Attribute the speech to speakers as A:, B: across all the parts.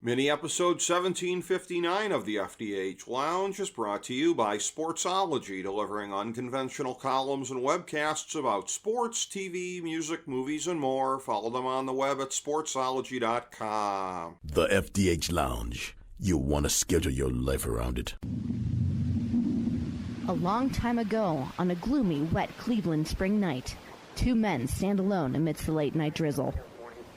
A: Mini episode 1759 of the FDH Lounge is brought to you by Sportsology, delivering unconventional columns and webcasts about sports, TV, music, movies, and more. Follow them on the web at sportsology.com.
B: The FDH Lounge. You'll want to schedule your life around it.
C: A long time ago, on a gloomy, wet Cleveland spring night, two men stand alone amidst the late-night drizzle.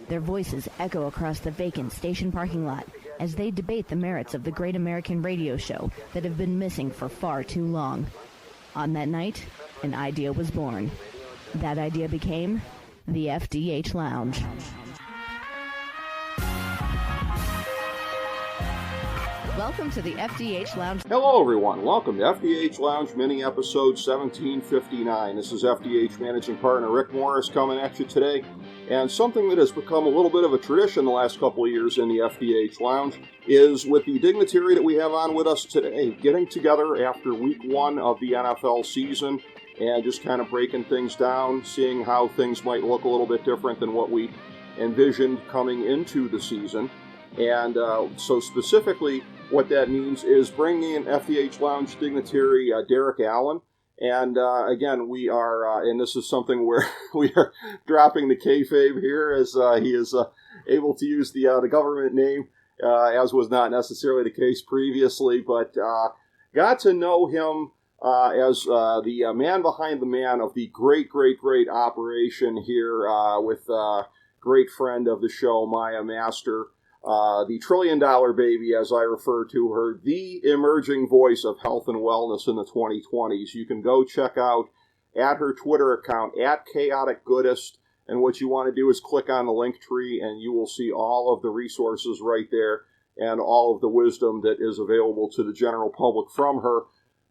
C: Their voices echo across the vacant station parking lot as they debate the merits of the great American radio show that have been missing for far too long. On that night, an idea was born. That idea became the FDH Lounge. Welcome to the FDH Lounge.
A: Hello, everyone. Welcome to FDH Lounge mini episode 1759. This is FDH Managing Partner Rick Morris coming at you today. And something that has become a little bit of a tradition the last couple of years in the FDH Lounge is with the Dignitary that we have on with us today, getting together after week one of the NFL season and just kind of breaking things down, seeing how things might look a little bit different than what we envisioned coming into the season. And so specifically, what that means is bringing in FDH Lounge dignitary Derek Allen. And again, we are, and this is something where we are dropping the kayfabe here as he is able to use the government name, as was not necessarily the case previously, but got to know him as the man behind the man of the great operation here with great friend of the show, Maya Master. The $1 trillion baby, as I refer to her, the emerging voice of health and wellness in the 2020s. You can go check out at her Twitter account, at Chaotic Goodest, and what you want to do is click on the link tree, and you will see all of the resources right there and all of the wisdom that is available to the general public from her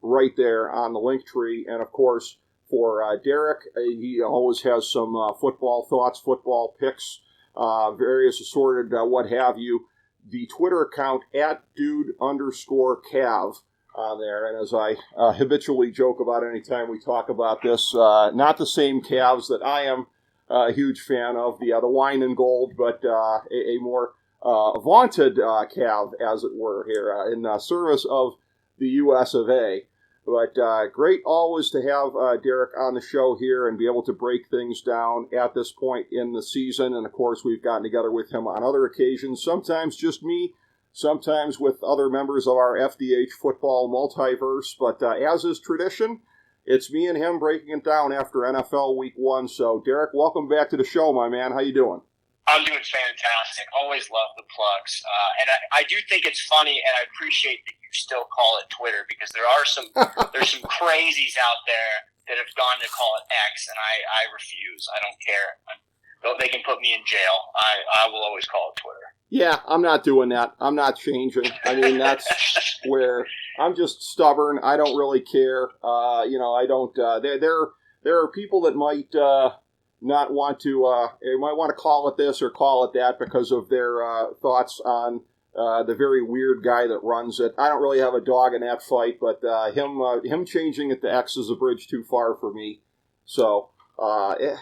A: right there on the link tree. And, of course, for Derek, he always has some football thoughts, football picks, various assorted what have you. The Twitter account at dude_cav on there. And as I habitually joke about anytime we talk about this, not the same Cavs that I am a huge fan of, the wine and gold, but a more vaunted Cav, as it were, here in service of the US of A. But great always to have Derek on the show here and be able to break things down at this point in the season. And, of course, we've gotten together with him on other occasions, sometimes just me, sometimes with other members of our FDH football multiverse. But as is tradition, it's me and him breaking it down after NFL Week 1. So, Derek, welcome back to the show, my man. How you doing?
D: I'm doing fantastic. Always love the plugs. And I do think it's funny, and I appreciate that you still call it Twitter, because there's some crazies out there that have gone to call it X, and I refuse. I don't care. They can put me in jail. I will always call it Twitter.
A: Yeah, I'm not doing that. I'm not changing. I mean, that's where I'm just stubborn. I don't really care. I don't. There are people that might not want to, they might want to call it this or call it that because of their thoughts on the very weird guy that runs it. I don't really have a dog in that fight, but him changing it to X is a bridge too far for me. So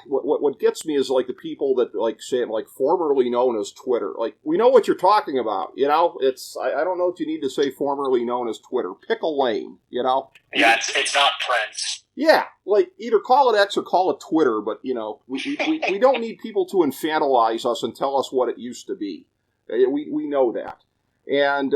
A: what gets me is like the people that like say it like formerly known as Twitter. Like, we know what you're talking about, you know. It's I don't know if you need to say formerly known as Twitter. Pick a lane, you know.
D: Yeah, it's not Prince.
A: Yeah, like, either call it X or call it Twitter, but, you know, we don't need people to infantilize us and tell us what it used to be. We know that. And,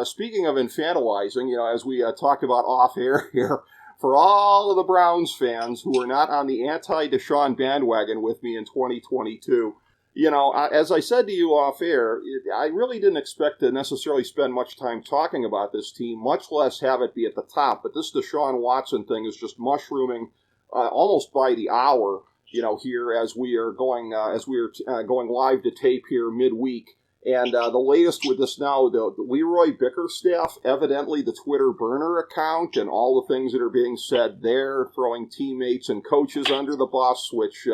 A: speaking of infantilizing, you know, as we talked about off air here, for all of the Browns fans who are not on the anti-Deshaun bandwagon with me in 2022, you know, as I said to you off air, I really didn't expect to necessarily spend much time talking about this team, much less have it be at the top. But this Deshaun Watson thing is just mushrooming almost by the hour, you know, here as we are going going live to tape here midweek. And the latest with this now, the Leroy Bickerstaff, evidently the Twitter burner account and all the things that are being said there, throwing teammates and coaches under the bus, which...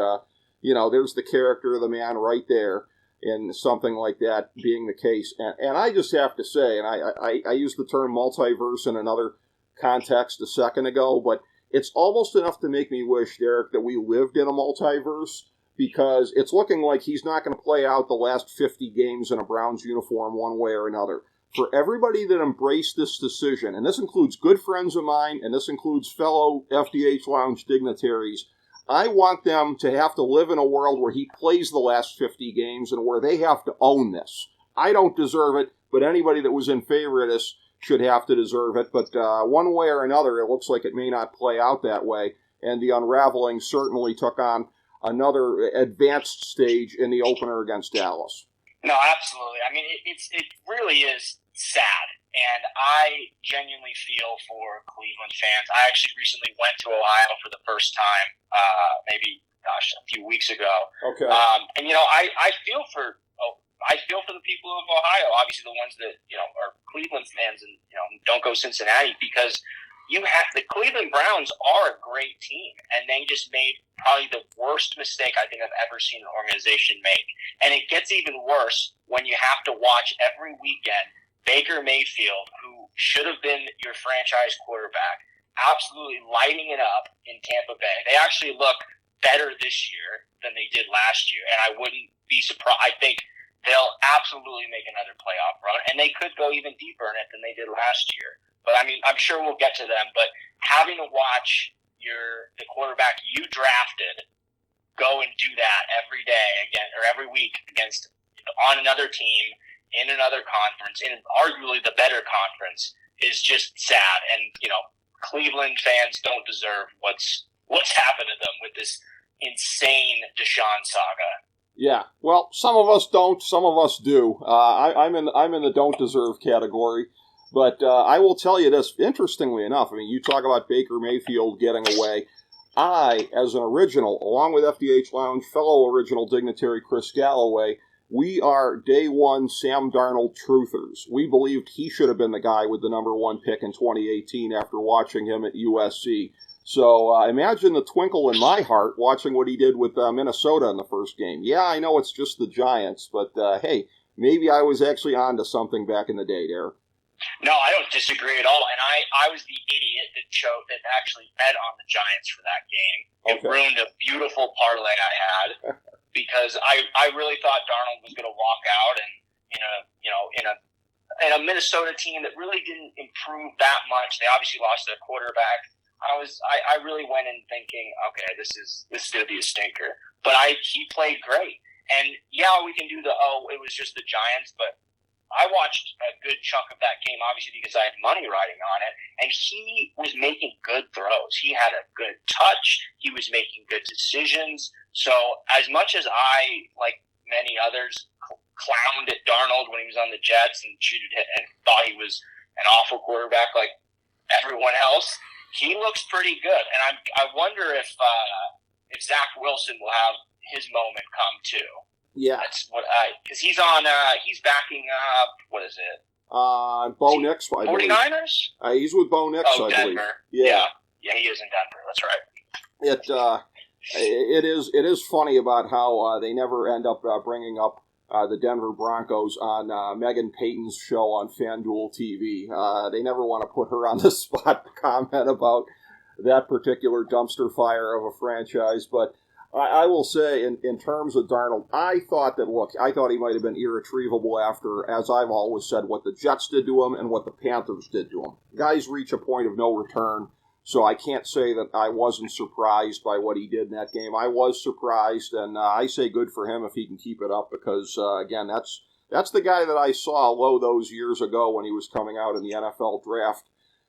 A: there's the character of the man right there in something like that being the case. And I just have to say, and I used the term multiverse in another context a second ago, but it's almost enough to make me wish, Derek, that we lived in a multiverse, because it's looking like he's not going to play out the last 50 games in a Browns uniform one way or another. For everybody that embraced this decision, and this includes good friends of mine, and this includes fellow FDH Lounge dignitaries, I want them to have to live in a world where he plays the last 50 games and where they have to own this. I don't deserve it, but anybody that was in favor of this should have to deserve it. But one way or another, it looks like it may not play out that way, and the unraveling certainly took on another advanced stage in the opener against Dallas.
D: No, absolutely. I mean, it really is sad, and I genuinely feel for Cleveland fans. I actually recently went to Ohio for the first time, maybe a few weeks ago.
A: Okay.
D: And I feel for the people of Ohio, obviously the ones that are Cleveland fans and don't go Cincinnati, because the Cleveland Browns are a great team, and they just made probably the worst mistake I think I've ever seen an organization make. And it gets even worse when you have to watch every weekend Baker Mayfield, who should have been your franchise quarterback, absolutely lighting it up in Tampa Bay. They actually look better this year than they did last year, and I wouldn't be surprised. I think they'll absolutely make another playoff run, and they could go even deeper in it than they did last year. But I mean, I'm sure we'll get to them. But having to watch the quarterback you drafted go and do that every day again, or every week on another team in another conference, in arguably the better conference, is just sad. And Cleveland fans don't deserve what's happened to them with this insane Deshaun saga.
A: Yeah, well, some of us don't, some of us do. I'm in the don't deserve category. But I will tell you this, interestingly enough, I mean, you talk about Baker Mayfield getting away. I, as an original, along with FDH Lounge, fellow original dignitary Chris Galloway, we are day one Sam Darnold truthers. We believed he should have been the guy with the number one pick in 2018 after watching him at USC. So imagine the twinkle in my heart watching what he did with Minnesota in the first game. Yeah, I know it's just the Giants, but hey, maybe I was actually onto something back in the day, Derek.
D: No, I don't disagree at all. And I was the idiot that actually bet on the Giants for that game. It ruined a beautiful parlay I had because I really thought Darnold was going to walk out and in a Minnesota team that really didn't improve that much. They obviously lost their quarterback. I really went in thinking, okay, this is going to be a stinker. But he played great. And yeah, we can do it was just the Giants, but I watched a good chunk of that game, obviously, because I had money riding on it, and he was making good throws. He had a good touch. He was making good decisions. So as much as I, like many others, clowned at Darnold when he was on the Jets and thought he was an awful quarterback like everyone else, he looks pretty good. And I wonder if Zach Wilson will have his moment come too.
A: Yeah,
D: that's what because he's backing up. What is it?
A: Bo Nix, I believe.
D: 49ers?
A: He's with Bo Nix, I
D: Denver.
A: believe.
D: Yeah, he is in Denver. That's right.
A: It is funny about how they never end up bringing up the Denver Broncos on Megan Payton's show on FanDuel TV. They never want to put her on the spot to comment about that particular dumpster fire of a franchise, but I will say, in terms of Darnold, I thought he might have been irretrievable after, as I've always said, what the Jets did to him and what the Panthers did to him. Guys reach a point of no return, so I can't say that I wasn't surprised by what he did in that game. I was surprised, and I say good for him if he can keep it up, because, again, that's the guy that I saw low those years ago when he was coming out in the NFL draft.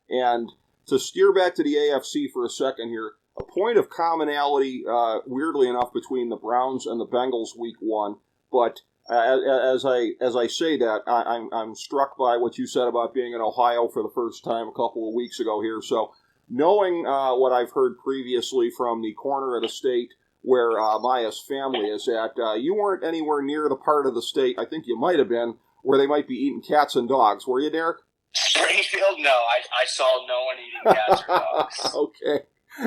A: And to steer back to the AFC for a second here, a point of commonality, weirdly enough, between the Browns and the Bengals week one. But as I say that, I'm struck by what you said about being in Ohio for the first time a couple of weeks ago here. So knowing what I've heard previously from the corner of the state where Maya's family is at, you weren't anywhere near the part of the state, I think you might have been, where they might be eating cats and dogs. Were you, Derek?
D: Springfield? No, I saw no one eating cats or dogs.
A: Okay.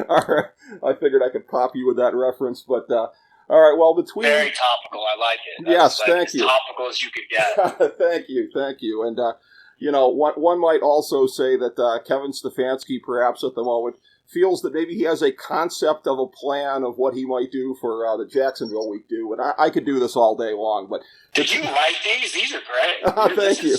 A: All right, I figured I could pop you with that reference, but all right. Well, between
D: very topical, I like it.
A: Yes, thank you.
D: As topical as you could get.
A: Thank you. And one might also say that Kevin Stefanski, perhaps at the moment, feels that maybe he has a concept of a plan of what he might do for the Jacksonville week do. And I could do this all day long. But
D: did you write these? These are great.
A: Thank you.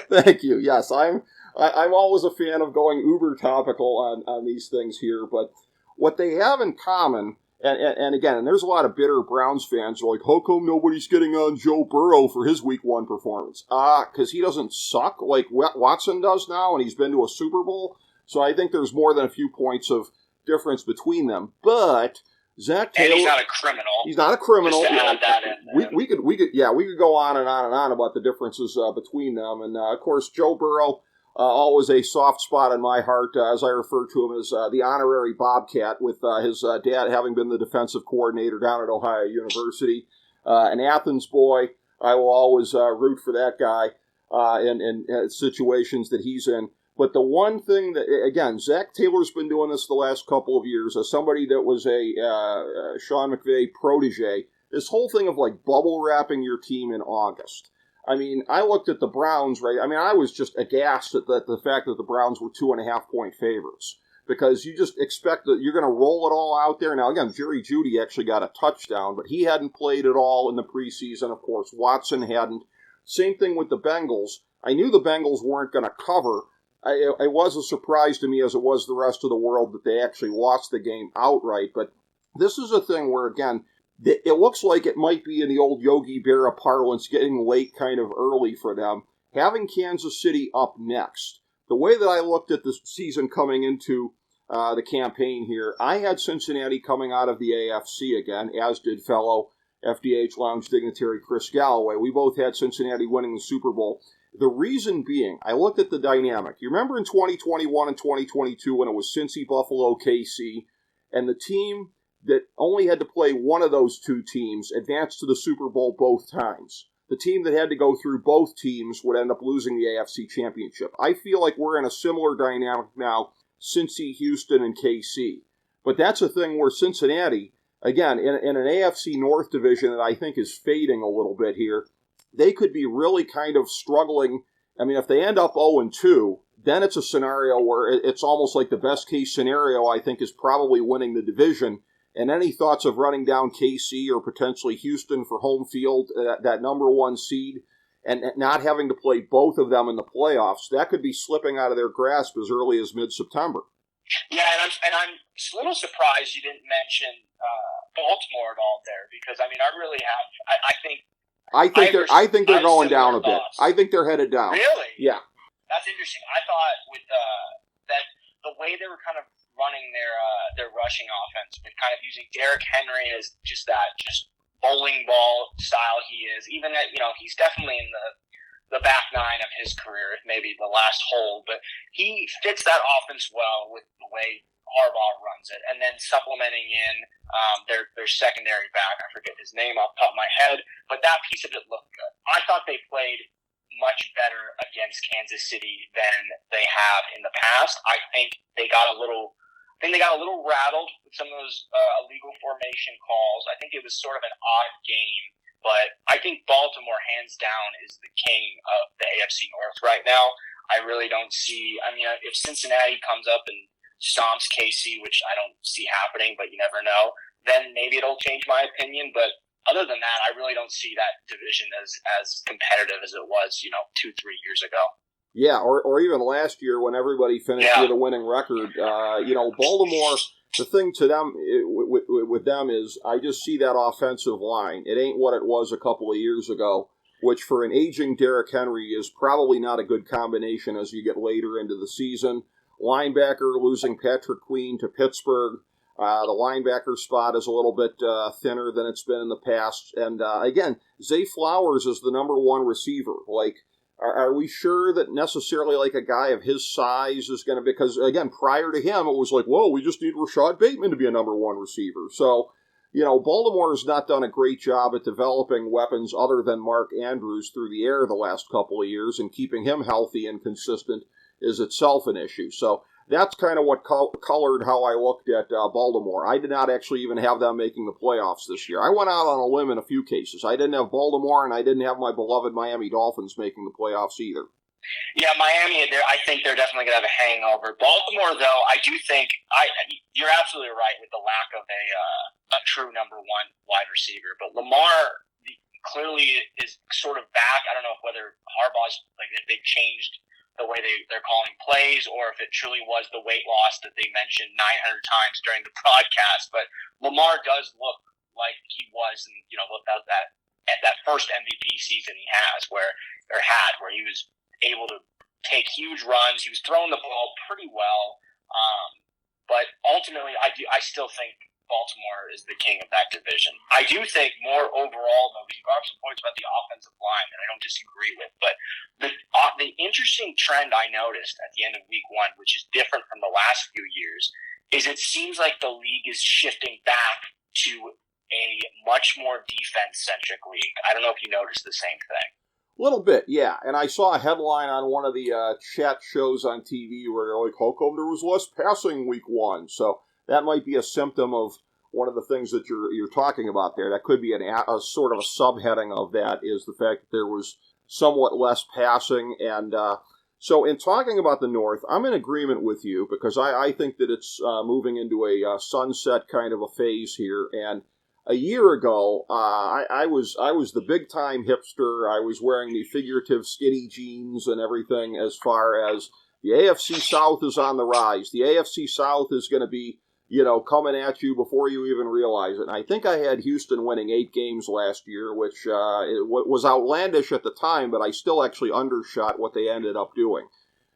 A: Thank you. Yes, I'm always a fan of going uber topical on these things here. But what they have in common, and again, and there's a lot of bitter Browns fans who are like, how come nobody's getting on Joe Burrow for his week 1 performance? Because he doesn't suck like Watson does now, and he's been to a Super Bowl. So I think there's more than a few points of difference between them. But Zach Taylor,
D: and he's not a criminal.
A: He's not a criminal.
D: Just to add that in.
A: We could go on and on and on about the differences between them. And of course, Joe Burrow, always a soft spot in my heart, as I refer to him as the honorary Bobcat, with his dad having been the defensive coordinator down at Ohio University. An Athens boy, I will always root for that guy in situations that he's in. But the one thing that, again, Zach Taylor's been doing this the last couple of years as somebody that was a Sean McVay protege, this whole thing of like bubble wrapping your team in August. I mean, I looked at the Browns, right? I mean, I was just aghast at the fact that the Browns were 2.5-point favorites, because you just expect that you're going to roll it all out there. Now, again, Jerry Jeudy actually got a touchdown, but he hadn't played at all in the preseason. Of course, Watson hadn't. Same thing with the Bengals. I knew the Bengals weren't going to cover. It was a surprise to me, as it was the rest of the world, that they actually lost the game outright. But this is a thing where, again, it looks like it might be in the old Yogi Berra parlance, getting late kind of early for them. Having Kansas City up next, the way that I looked at the season coming into the campaign here, I had Cincinnati coming out of the AFC again, as did fellow FDH Lounge dignitary Chris Galloway. We both had Cincinnati winning the Super Bowl. The reason being, I looked at the dynamic. You remember in 2021 and 2022 when it was Cincy, Buffalo, KC, and the team that only had to play one of those two teams advanced to the Super Bowl both times. The team that had to go through both teams would end up losing the AFC Championship. I feel like we're in a similar dynamic now, Cincy, Houston, and KC. But that's a thing where Cincinnati, again, in an AFC North division that I think is fading a little bit here, they could be really kind of struggling. I mean, if they end up 0-2, then it's a scenario where it's almost like the best case scenario, I think, is probably winning the division. And any thoughts of running down KC or potentially Houston for home field, that number 1 seed, and not having to play both of them in the playoffs, that could be slipping out of their grasp as early as mid-September.
D: Yeah, and I'm a little surprised you didn't mention Baltimore at all there, because I mean, I really have. I think they're going down a bit. I think they're headed down. Really?
A: Yeah.
D: That's interesting. I thought with that the way they were kind of running their rushing offense, with kind of using Derrick Henry as just bowling ball style he is. Even that, he's definitely in the back nine of his career, maybe the last hole, but he fits that offense well with the way Harbaugh runs it, and then supplementing in their secondary back. I forget his name off the top of my head, but that piece of it looked good. I thought they played much better against Kansas City than they have in the past. I think they got a little rattled with some of those illegal formation calls. I think it was sort of an odd game, but I think Baltimore, hands down, is the king of the AFC North right now. I really don't see. I mean, if Cincinnati comes up and stomps KC, which I don't see happening, but you never know, then maybe it'll change my opinion. But other than that, I really don't see that division as competitive as it was, 2-3 years ago.
A: Yeah, or even last year when everybody finished with a winning record. Baltimore, the thing to them with them is I just see that offensive line. It ain't what it was a couple of years ago, which for an aging Derrick Henry is probably not a good combination as you get later into the season. Linebacker, losing Patrick Queen to Pittsburgh. The linebacker spot is a little bit thinner than it's been in the past. And again, Zay Flowers is the number 1 receiver. Like, are we sure that necessarily like a guy of his size is going to, because again, prior to him, it was like, whoa, we just need Rashad Bateman to be a number 1 receiver. So, Baltimore has not done a great job at developing weapons other than Mark Andrews through the air the last couple of years, and keeping him healthy and consistent is itself an issue. So that's kind of what colored how I looked at Baltimore. I did not actually even have them making the playoffs this year. I went out on a limb in a few cases. I didn't have Baltimore, and I didn't have my beloved Miami Dolphins making the playoffs either.
D: Yeah, Miami, I think they're definitely going to have a hangover. Baltimore, though, I do think you're absolutely right with the lack of a true number one wide receiver. But Lamar clearly is sort of back. I don't know whether Harbaugh's, like, if they've changed the way they're calling plays, or if it truly was the weight loss that they mentioned 900 times during the broadcast. But Lamar does look like he was, and that first MVP season he where he was able to take huge runs. He was throwing the ball pretty well, but ultimately, I still think Baltimore is the king of that division. I do think more overall, though, because you brought up some points about the offensive line that I don't disagree with, but the interesting trend I noticed at the end of week one, which is different from the last few years, is it seems like the league is shifting back to a much more defense-centric league. I don't know if you noticed the same thing.
A: A little bit, yeah. And I saw a headline on one of the chat shows on TV where they're like, how come there was less passing week one? So that might be a symptom of one of the things that you're talking about there. That could be a sort of a subheading of that, is the fact that there was somewhat less passing. And so in talking about the North, I'm in agreement with you, because I think that it's moving into a sunset kind of a phase here. And a year ago, I was the big-time hipster. I was wearing the figurative skinny jeans and everything, as far as the AFC South is on the rise. The AFC South is going to be, coming at you before you even realize it. And I think I had Houston winning 8 games last year, which was outlandish at the time, but I still actually undershot what they ended up doing.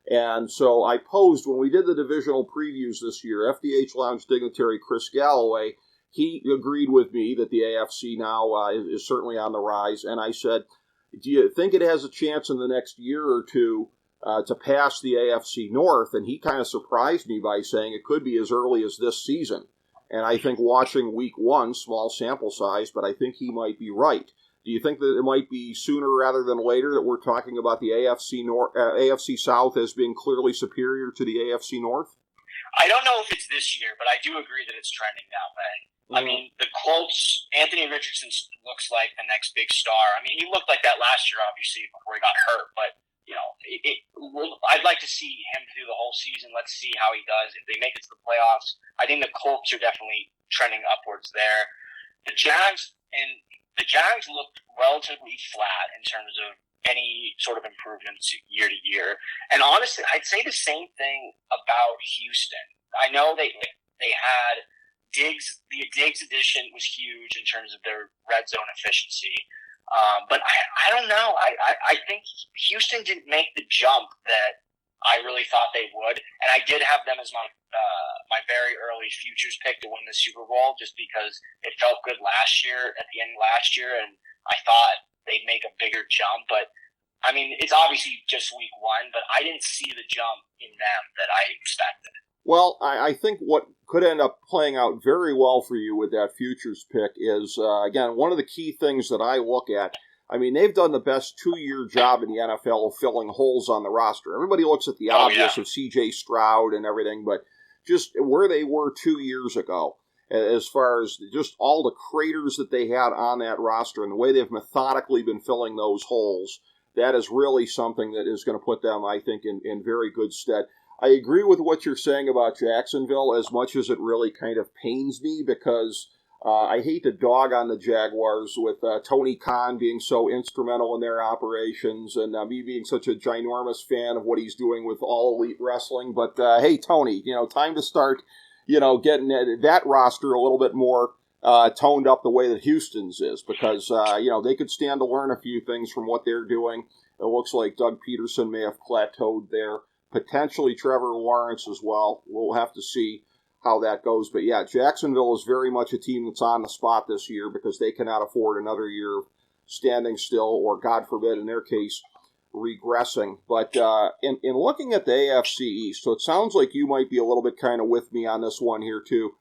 A: And so I posed, when we did the divisional previews this year, FDH Lounge dignitary Chris Galloway, he agreed with me that the AFC now is certainly on the rise. And I said, do you think it has a chance in the next year or two to pass the AFC North? And he kind of surprised me by saying it could be as early as this season. And I think watching week one, small sample size, but I think he might be right. Do you think that it might be sooner rather than later that we're talking about the AFC South as being clearly superior to the AFC North?
D: I don't know if it's this year, but I do agree that it's trending that way. I mean, the Colts, Anthony Richardson looks like the next big star. I mean, he looked like that last year, obviously, before he got hurt, but I'd like to see him through the whole season. Let's see how he does. If they make it to the playoffs, I think the Colts are definitely trending upwards there. The Jags looked relatively flat in terms of any sort of improvements year to year. And honestly, I'd say the same thing about Houston. I know they had Diggs. The Diggs addition was huge in terms of their red zone efficiency. But I don't know. I think Houston didn't make the jump that I really thought they would. And I did have them as my very early futures pick to win the Super Bowl, just because it felt good last year, at the end of last year, and I thought they'd make a bigger jump. But, I mean, it's obviously just week one, but I didn't see the jump in them that I expected.
A: Well, I think what could end up playing out very well for you with that futures pick is, again, one of the key things that I look at. I mean, they've done the best 2-year job in the NFL of filling holes on the roster. Everybody looks at the obvious of C.J. Stroud and everything, but just where they were 2 years ago, as far as just all the craters that they had on that roster and the way they've methodically been filling those holes, that is really something that is going to put them, I think, in very good stead. I agree with what you're saying about Jacksonville, as much as it really kind of pains me, because I hate to dog on the Jaguars with Tony Khan being so instrumental in their operations, and me being such a ginormous fan of what he's doing with All Elite Wrestling. But hey, Tony, time to start, getting that roster a little bit more toned up the way that Houston's is, because they could stand to learn a few things from what they're doing. It looks like Doug Peterson may have plateaued there. Potentially Trevor Lawrence as well. We'll have to see how that goes. But yeah, Jacksonville is very much a team that's on the spot this year, because they cannot afford another year of standing still, or God forbid, in their case, regressing. But in looking at the AFC East, so it sounds like you might be a little bit kind of with me on this one here too.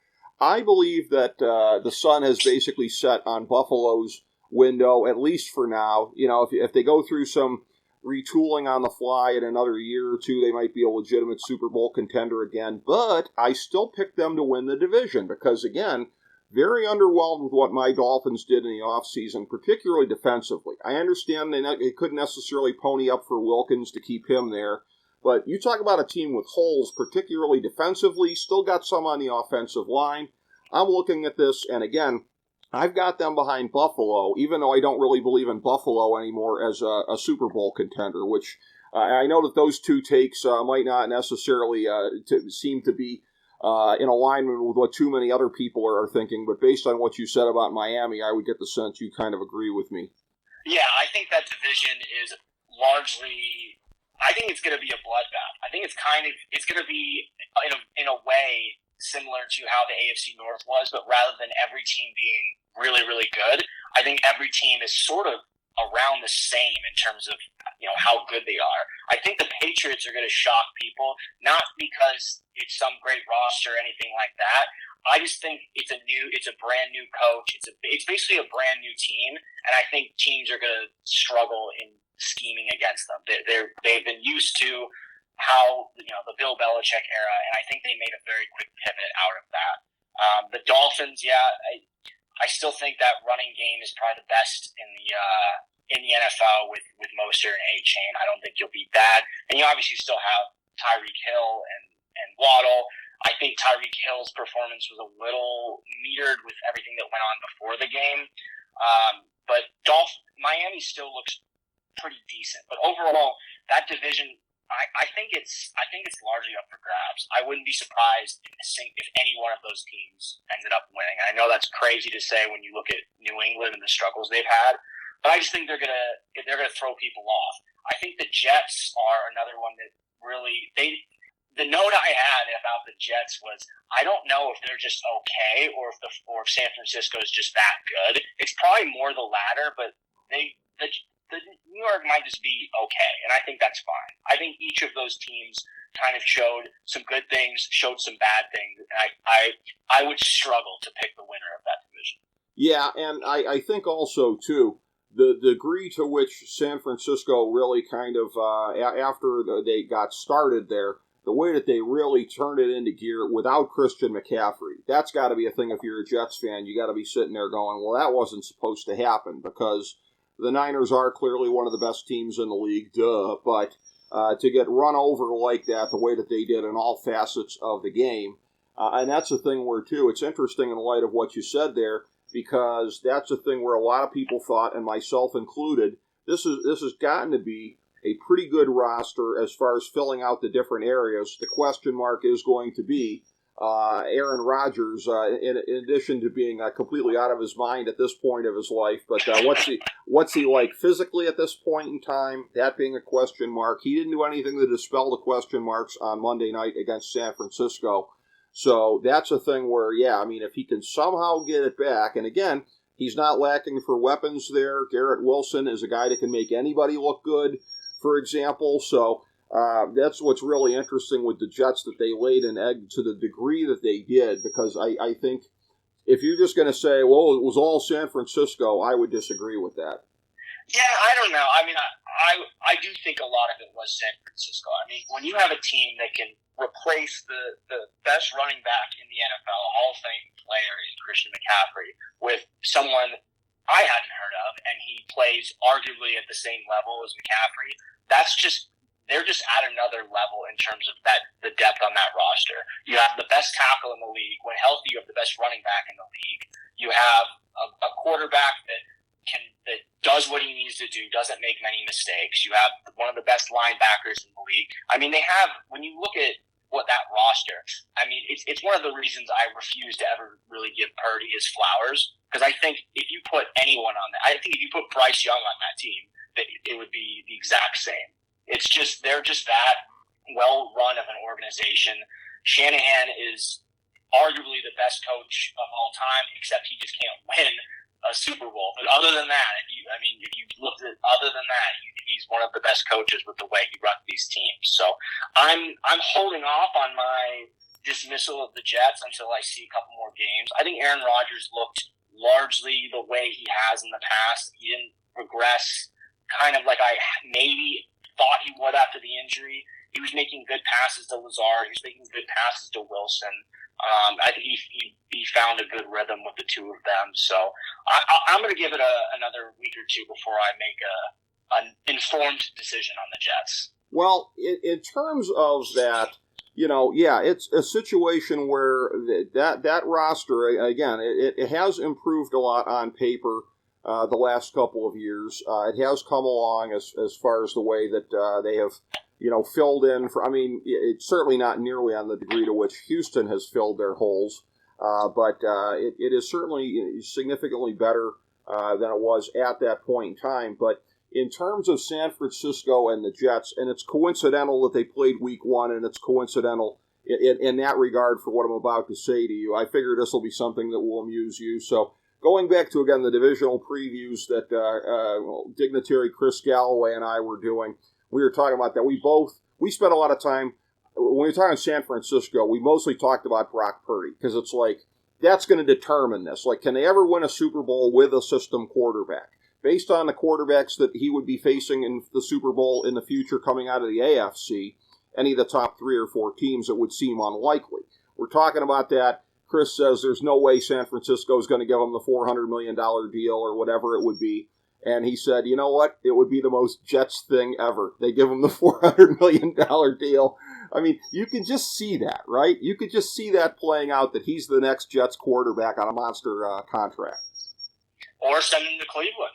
A: I believe that the sun has basically set on Buffalo's window, at least for now. If they go through some retooling on the fly in another year or two, they might be a legitimate Super Bowl contender again. But I still pick them to win the division, because, again, very underwhelmed with what my Dolphins did in the offseason, particularly defensively. I understand they couldn't necessarily pony up for Wilkins to keep him there, but you talk about a team with holes, particularly defensively, still got some on the offensive line. I'm looking at this, and again, I've got them behind Buffalo, even though I don't really believe in Buffalo anymore as a Super Bowl contender, which I know that those two takes might not necessarily seem to be in alignment with what too many other people are thinking, but based on what you said about Miami, I would get the sense you kind of agree with me.
D: Yeah, I think that division is largely, I think it's going to be a bloodbath. I think it's going to be, in a way, similar to how the AFC North was, but rather than every team being really, really good, I think every team is sort of around the same in terms of, how good they are. I think the Patriots are going to shock people, not because it's some great roster or anything like that. I just think it's a brand new coach. It's basically a brand new team, and I think teams are going to struggle in scheming against them. They've been used to how, the Bill Belichick era, and I think they made a very quick pivot out of that. The Dolphins, I still think that running game is probably the best in the NFL with Mostert and A-Chain. I don't think you'll beat that. And you obviously still have Tyreek Hill and Waddle. I think Tyreek Hill's performance was a little metered with everything that went on before the game. But Miami still looks pretty decent. But overall, that division, I think it's largely up for grabs. I wouldn't be surprised if any one of those teams ended up winning. I know that's crazy to say when you look at New England and the struggles they've had, but I just think they're gonna throw people off. I think the Jets are another one that really the note I had about the Jets was, I don't know if they're just okay or if San Francisco is just that good. It's probably more the latter, but the New York might just be okay, and I think that's fine. I think each of those teams kind of showed some good things, showed some bad things, and I would struggle to pick the winner of that division.
A: Yeah, and I think also, too, the degree to which San Francisco really kind of, after they got started there, the way that they really turned it into gear without Christian McCaffrey, that's got to be a thing. If you're a Jets fan, you got to be sitting there going, well, that wasn't supposed to happen, because the Niners are clearly one of the best teams in the league, but to get run over like that, the way that they did in all facets of the game, and that's the thing where, too, it's interesting in light of what you said there, because that's the thing where a lot of people thought, and myself included, this has gotten to be a pretty good roster as far as filling out the different areas. The question mark is going to be Aaron Rodgers, in addition to being completely out of his mind at this point of his life. But what's he like physically at this point in time? That being a question mark. He didn't do anything to dispel the question marks on Monday night against San Francisco. So that's a thing where, if he can somehow get it back, and again, he's not lacking for weapons there. Garrett Wilson is a guy that can make anybody look good, for example. So that's what's really interesting with the Jets, that they laid an egg to the degree that they did, because I think if you're just going to say, well, it was all San Francisco, I would disagree with that.
D: Yeah, I don't know. I mean, I do think a lot of it was San Francisco. I mean, when you have a team that can replace the best running back in the NFL, Hall of Fame player in Christian McCaffrey, with someone I hadn't heard of, and he plays arguably at the same level as McCaffrey, they're just at another level in terms of the depth on that roster. You have the best tackle in the league. When healthy, you have the best running back in the league. You have a quarterback that does what he needs to do, doesn't make many mistakes. You have one of the best linebackers in the league. I mean, when you look at what that roster, I mean, it's one of the reasons I refuse to ever really give Purdy his flowers, because I think if you put anyone on that, I think if you put Bryce Young on that team, it would be the exact same. It's just, they're just that well run of an organization. Shanahan is arguably the best coach of all time, except he just can't win a Super Bowl. But other than that, if you looked at other than that, he's one of the best coaches with the way he runs these teams. So I'm holding off on my dismissal of the Jets until I see a couple more games. I think Aaron Rodgers looked largely the way he has in the past. He didn't regress, kind of like I maybe thought he would after the injury. He was making good passes to Lazard. He was making good passes to Wilson. I think he found a good rhythm with the two of them. So I'm going to give it another week or two before I make an informed decision on the Jets.
A: Well, in terms of that, it's a situation where that roster, again, it has improved a lot on paper the last couple of years. It has come along as far as the way that they have, filled in for, it's certainly not nearly on the degree to which Houston has filled their holes, but it is certainly significantly better than it was at that point in time. But in terms of San Francisco and the Jets, and it's coincidental that they played week one, and it's coincidental in that regard for what I'm about to say to you. I figure this will be something that will amuse you. So going back to, again, the divisional previews that Dignitary Chris Galloway and I were doing, we were talking about that. We spent a lot of time, when we were talking San Francisco, we mostly talked about Brock Purdy, because it's like, that's going to determine this. Like, can they ever win a Super Bowl with a system quarterback? Based on the quarterbacks that he would be facing in the Super Bowl in the future coming out of the AFC, any of the top 3 or 4 teams, it would seem unlikely. We're talking about that. Chris says there's no way San Francisco is going to give him the $400 million deal or whatever it would be. And he said, you know what? It would be the most Jets thing ever. They give him the $400 million deal. I mean, you can just see that, right? You could just see that playing out, that he's the next Jets quarterback on a monster contract.
D: Or send him to Cleveland.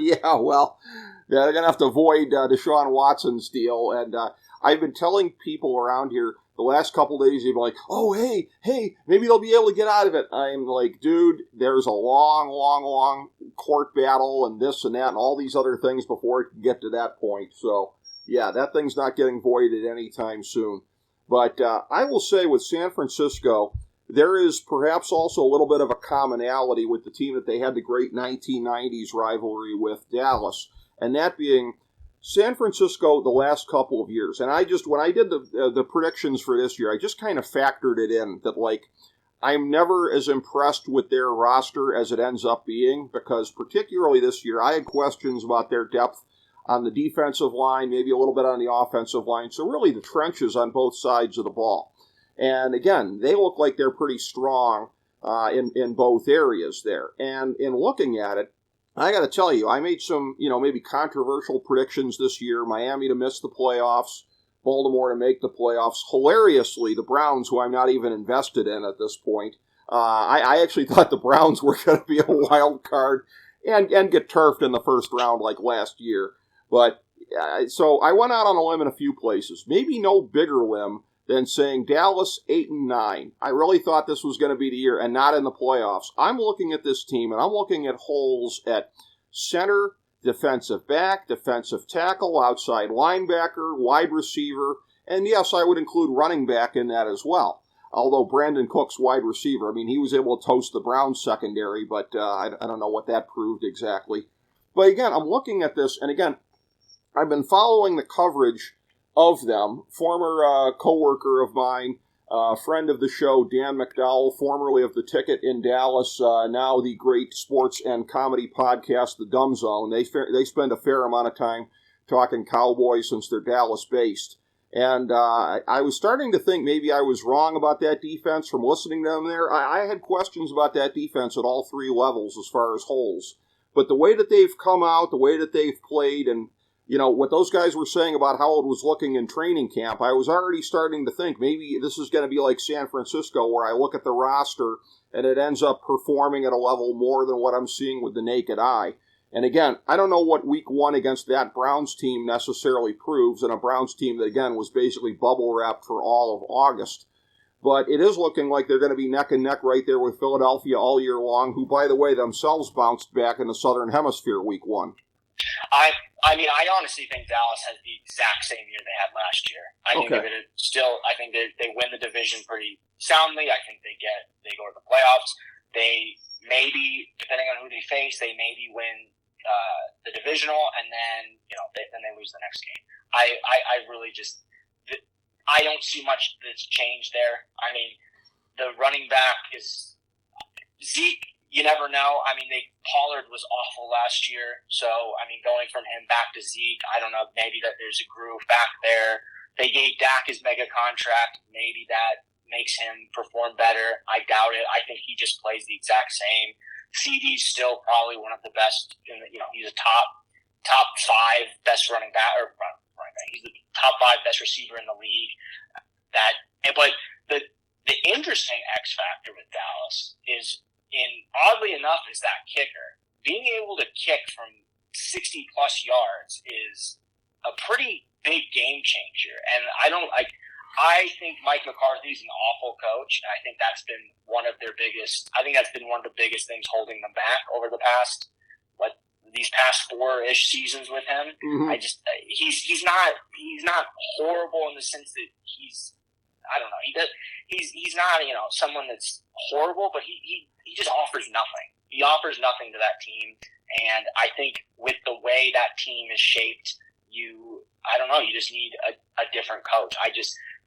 A: Yeah, well, they're going to have to avoid Deshaun Watson's deal. And I've been telling people around here the last couple days, they've been like, oh, hey, maybe they'll be able to get out of it. I'm like, dude, there's a long court battle and this and that and all these other things before it can get to that point. So, yeah, that thing's not getting voided anytime soon. But I will say with San Francisco, there is perhaps also a little bit of a commonality with the team that they had the great 1990s rivalry with, Dallas, and that being San Francisco the last couple of years. And when I did the predictions for this year, I just kind of factored it in that, like, I'm never as impressed with their roster as it ends up being, because particularly this year, I had questions about their depth on the defensive line, maybe a little bit on the offensive line, so really the trenches on both sides of the ball. And again, they look like they're pretty strong in both areas there. And in looking at it, I got to tell you, I made some, maybe controversial predictions this year. Miami to miss the playoffs, Baltimore to make the playoffs. Hilariously, the Browns, who I'm not even invested in at this point, I actually thought the Browns were going to be a wild card and get turfed in the first round like last year. But so I went out on a limb in a few places. Maybe no bigger limb than saying Dallas 8-9. I really thought this was going to be the year, and not in the playoffs. I'm looking at this team, and I'm looking at holes at center, defensive back, defensive tackle, outside linebacker, wide receiver, and yes, I would include running back in that as well. Although Brandon Cook's wide receiver, he was able to toast the Browns secondary, but I don't know what that proved exactly. But again, I'm looking at this, and again, I've been following the coverage of them. Former co-worker of mine, friend of the show, Dan McDowell, formerly of The Ticket in Dallas, now the great sports and comedy podcast, The Dumb Zone. They spend a fair amount of time talking Cowboys since they're Dallas-based. And I was starting to think maybe I was wrong about that defense from listening to them there. I had questions about that defense at all 3 levels as far as holes. But the way that they've come out, the way that they've played, and what those guys were saying about how it was looking in training camp, I was already starting to think maybe this is going to be like San Francisco, where I look at the roster and it ends up performing at a level more than what I'm seeing with the naked eye. And again, I don't know what week 1 against that Browns team necessarily proves, and a Browns team that, again, was basically bubble wrapped for all of August. But it is looking like they're going to be neck and neck right there with Philadelphia all year long, who, by the way, themselves bounced back in the Southern Hemisphere week 1.
D: I honestly think Dallas has the exact same year they had last year. I think they win the division pretty soundly. I think they go to the playoffs. They maybe, depending on who they face, they maybe win the divisional, and then they lose the next game. I really just I don't see much that's changed there. The running back is Zeke. You never know. Pollard was awful last year. So, going from him back to Zeke, I don't know, maybe that there's a groove back there. They gave Dak his mega contract. Maybe that makes him perform better. I doubt it. I think he just plays the exact same. CD's still probably one of the best. He's a top 5 best running back, or running back. He's the top 5 best receiver in the league. But the interesting X factor with Dallas is, oddly enough, is that kicker. Being able to kick from 60 plus yards is a pretty big game changer. And I think Mike McCarthy's an awful coach, and I think that's been one of the biggest things holding them back over the past, these past 4-ish seasons with him.
A: Mm-hmm.
D: He's not horrible in the sense that he's not, someone that's horrible, but he just offers nothing. He offers nothing to that team. And I think with the way that team is shaped, you just need a different coach.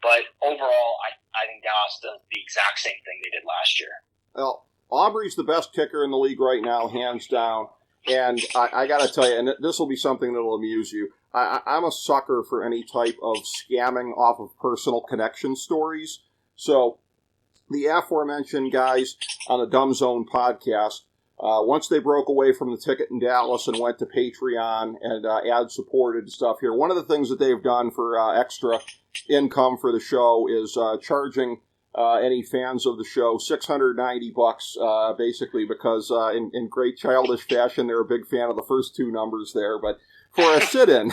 D: But overall, I think Dallas does the exact same thing they did last year.
A: Well, Aubrey's the best kicker in the league right now, hands down. And I got to tell you, and this will be something that will amuse you, I'm a sucker for any type of scamming off of personal connection stories. So the aforementioned guys on the Dumb Zone podcast, once they broke away from the ticket in Dallas and went to Patreon and ad-supported stuff here, one of the things that they've done for extra income for the show is charging any fans of the show $690, basically, because in great childish fashion, they're a big fan of the first 2 numbers there, but for a sit-in.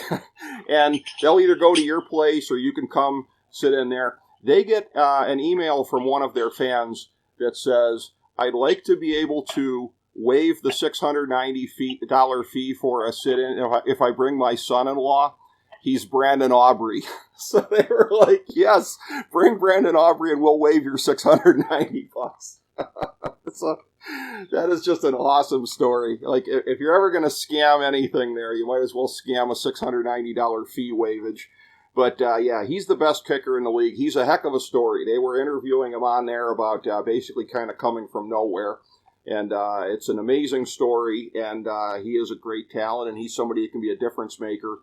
A: And they'll either go to your place or you can come sit in there. They get an email from one of their fans that says, I'd like to be able to waive the $690 fee for a sit-in if I bring my son-in-law. He's Brandon Aubrey. So they were like, yes, bring Brandon Aubrey and we'll waive your $690. So that is just an awesome story. Like, if you're ever going to scam anything there, you might as well scam a $690 fee waivage. But, yeah, he's the best kicker in the league. He's a heck of a story. They were interviewing him on there about basically kind of coming from nowhere. And it's an amazing story, and he is a great talent, and he's somebody that can be a difference maker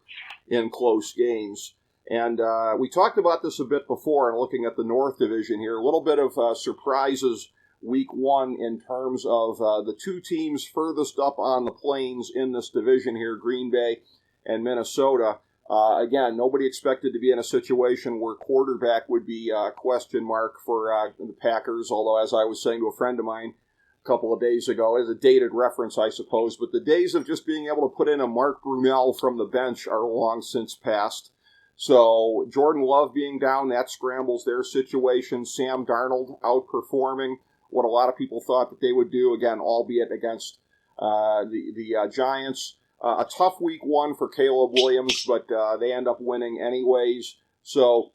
A: in close games. And we talked about this a bit before in looking at the North Division here. A little bit of surprises week 1 in terms of the 2 teams furthest up on the plains in this division here, Green Bay and Minnesota. Again, nobody expected to be in a situation where quarterback would be a question mark for the Packers, although, as I was saying to a friend of mine a couple of days ago, as a dated reference, I suppose, but the days of just being able to put in a Mark Brunell from the bench are long since past. So Jordan Love being down, that scrambles their situation. Sam Darnold outperforming what a lot of people thought that they would do, again, albeit against the Giants. A tough week 1 for Caleb Williams, but they end up winning anyways. So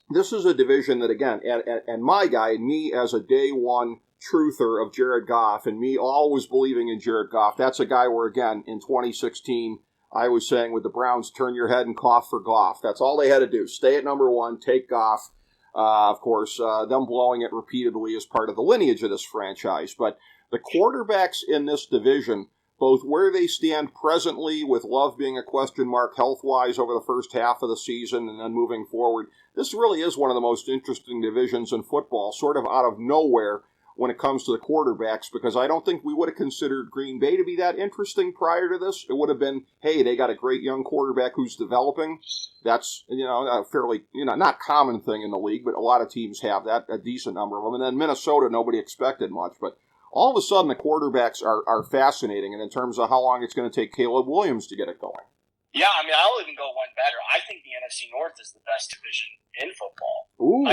A: this is a division that, again, and my guy, me as a day one truther of Jared Goff, and me always believing in Jared Goff, that's a guy where, again, in 2016, I was saying with the Browns, turn your head and cough for Goff. That's all they had to do. Stay at number 1, take Goff. Of course, them blowing it repeatedly is part of the lineage of this franchise. But the quarterbacks in this division, both where they stand presently with Love being a question mark health-wise over the first half of the season and then moving forward, this really is one of the most interesting divisions in football, sort of out of nowhere when it comes to the quarterbacks, because I don't think we would have considered Green Bay to be that interesting prior to this. It would have been, hey, they got a great young quarterback who's developing. That's, a fairly, not common thing in the league, but a lot of teams have that, a decent number of them. And then Minnesota, nobody expected much, but all of a sudden the quarterbacks are fascinating, and in terms of how long it's going to take Caleb Williams to get it going.
D: Yeah, I'll even go one better. I think the NFC North is the best division in football.
A: Ooh.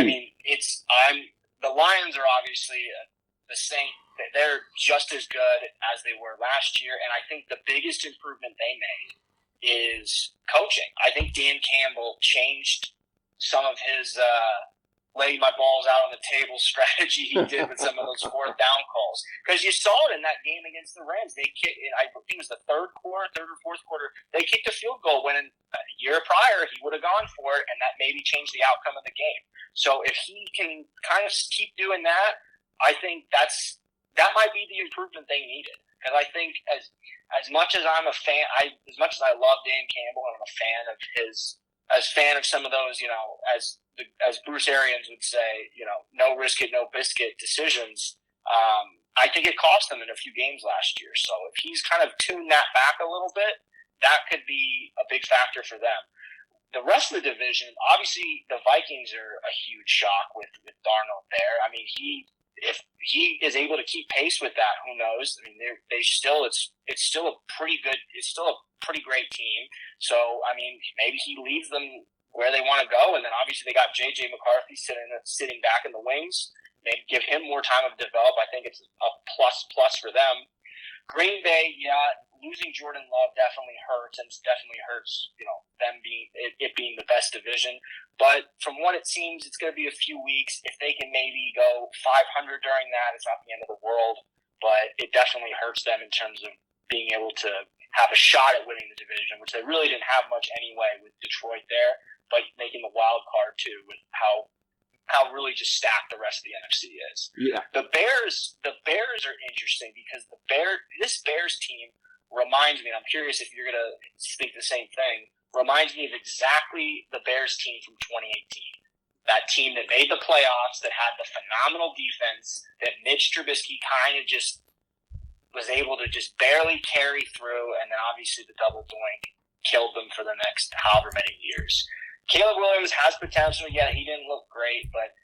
D: The Lions are obviously the same. They're just as good as they were last year, and I think the biggest improvement they made is coaching. I think Dan Campbell changed some of his lay my balls out on the table strategy he did with some of those 4th down calls. Because you saw it in that game against the Rams. They kicked, I think it was the third or 4th quarter, they kicked a field goal when a year prior he would have gone for it, and that maybe changed the outcome of the game. So if he can kind of keep doing that, I think that might be the improvement they needed. Because I think as much as I'm a fan, as much as I love Dan Campbell and I'm a fan of his as fan of some of those, as Bruce Arians would say, no risk it, no biscuit decisions. I think it cost them in a few games last year. So if he's kind of tuned that back a little bit, that could be a big factor for them. The rest of the division, obviously, the Vikings are a huge shock with Darnold there. I mean, if he is able to keep pace with that, who knows? I mean, it's still a pretty great team. So, I mean, maybe he leads them where they want to go, and then obviously they got J.J. McCarthy sitting back in the wings. Maybe give him more time to develop. I think it's a plus for them. Green Bay, losing Jordan Love definitely hurts, and definitely hurts, them being the best division. But from what it seems, it's going to be a few weeks. If they can maybe go 500 during that, it's not the end of the world. But it definitely hurts them in terms of being able to have a shot at winning the division, which they really didn't have much anyway with Detroit there, but making the wild card too with how really just stacked the rest of the NFC is.
A: Yeah.
D: The Bears are interesting because this Bears team reminds me, and I'm curious if you're going to think the same thing, reminds me of exactly the Bears team from 2018. That team that made the playoffs, that had the phenomenal defense, that Mitch Trubisky kind of just was able to just barely carry through, and then obviously the double doink killed them for the next however many years. Caleb Williams has potential. Yeah, he didn't look great, but,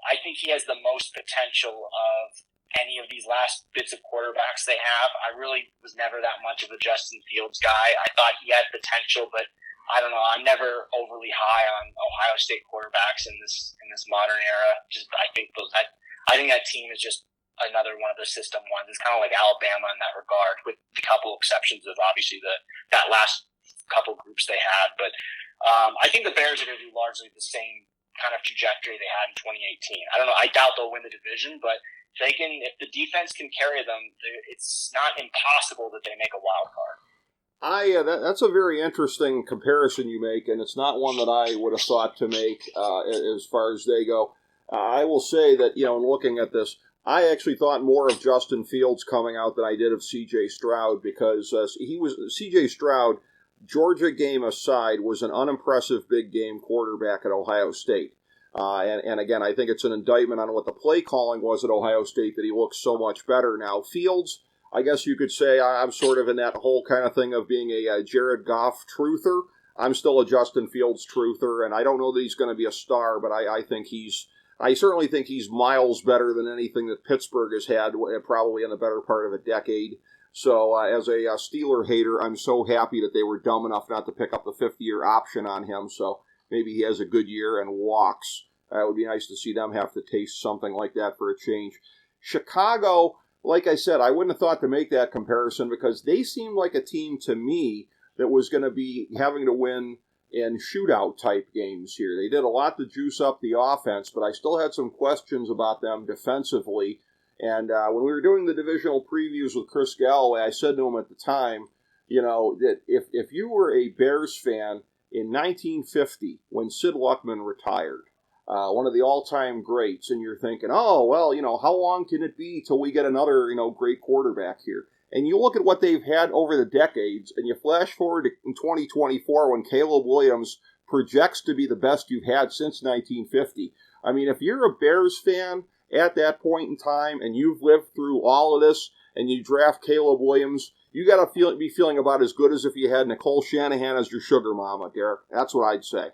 D: I think he has the most potential of any of these last bits of quarterbacks they have. I really was never that much of a Justin Fields guy. I thought he had potential, but I don't know. I'm never overly high on Ohio State quarterbacks in this modern era. I think that team is just another one of the system ones. It's kind of like Alabama in that regard, with a couple exceptions of obviously that last couple groups they had. But I think the Bears are going to do largely the same kind of trajectory they had in 2018. I don't know. I doubt they'll win the division, but if the defense can carry them, it's not impossible that they make a wild card.
A: That's a very interesting comparison you make, and it's not one that I would have thought to make as far as they go. I will say that, in looking at this, I actually thought more of Justin Fields coming out than I did of C.J. Stroud, because C.J. Stroud, Georgia game aside, was an unimpressive big game quarterback at Ohio State. And again, I think it's an indictment on what the play calling was at Ohio State that he looks so much better now. Fields, I guess you could say I'm sort of in that whole kind of thing of being a Jared Goff truther. I'm still a Justin Fields truther, and I don't know that he's going to be a star, but I certainly think he's miles better than anything that Pittsburgh has had, probably in the better part of a decade. So as a Steeler hater, I'm so happy that they were dumb enough not to pick up the fifth-year option on him. So maybe he has a good year and walks. It would be nice to see them have to taste something like that for a change. Chicago, like I said, I wouldn't have thought to make that comparison because they seemed like a team to me that was going to be having to win in shootout-type games here. They did a lot to juice up the offense, but I still had some questions about them defensively. And when we were doing the divisional previews with Chris Galloway, I said to him at the time, that if you were a Bears fan in 1950 when Sid Luckman retired, one of the all-time greats, and you're thinking, oh, well, how long can it be till we get another, great quarterback here? And you look at what they've had over the decades, and you flash forward to in 2024 when Caleb Williams projects to be the best you've had since 1950. I mean, if you're a Bears fan at that point in time, and you've lived through all of this, and you draft Caleb Williams, you got to be feeling about as good as if you had Nicole Shanahan as your sugar mama, Derek. That's what I'd say.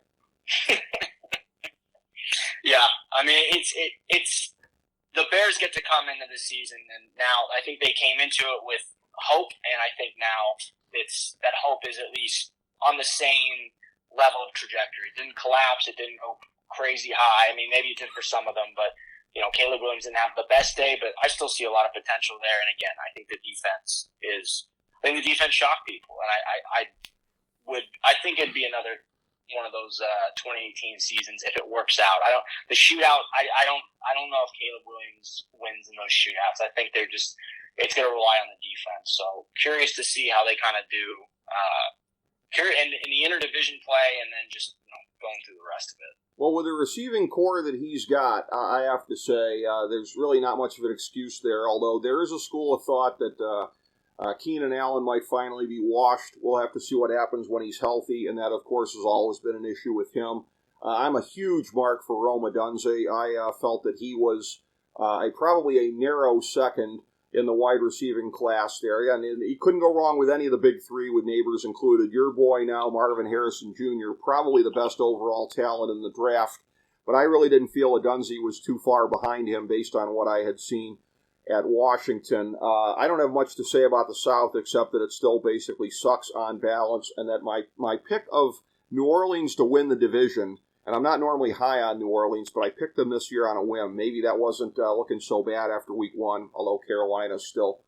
D: Yeah, I mean, it's the Bears get to come into the season, and now I think they came into it with hope, and I think now that hope is at least on the same level of trajectory. It didn't collapse. It didn't go crazy high. I mean, maybe it did for some of them, but Caleb Williams didn't have the best day, but I still see a lot of potential there. And again, I think the defense shocked people, and I think it'd be another one of those 2018 seasons if it works out. The shootout. I don't know if Caleb Williams wins in those shootouts. I think it's going to rely on the defense. So curious to see how they kind of do in the interdivision play, and then just going through the rest of it.
A: Well, with the receiving core that he's got, I have to say there's really not much of an excuse there, although there is a school of thought that Keenan Allen might finally be washed. We'll have to see what happens when he's healthy, and that, of course, has always been an issue with him. I'm a huge mark for Rome Odunze. I felt that he was probably a narrow second in the wide receiving class there. And he couldn't go wrong with any of the big three, with Neighbors included. Your boy now, Marvin Harrison Jr., probably the best overall talent in the draft. But I really didn't feel Odunze was too far behind him based on what I had seen at Washington. I don't have much to say about the South except that it still basically sucks on balance, and that my pick of New Orleans to win the division, and I'm not normally high on New Orleans, but I picked them this year on a whim. Maybe that wasn't looking so bad after week one, although Carolina's still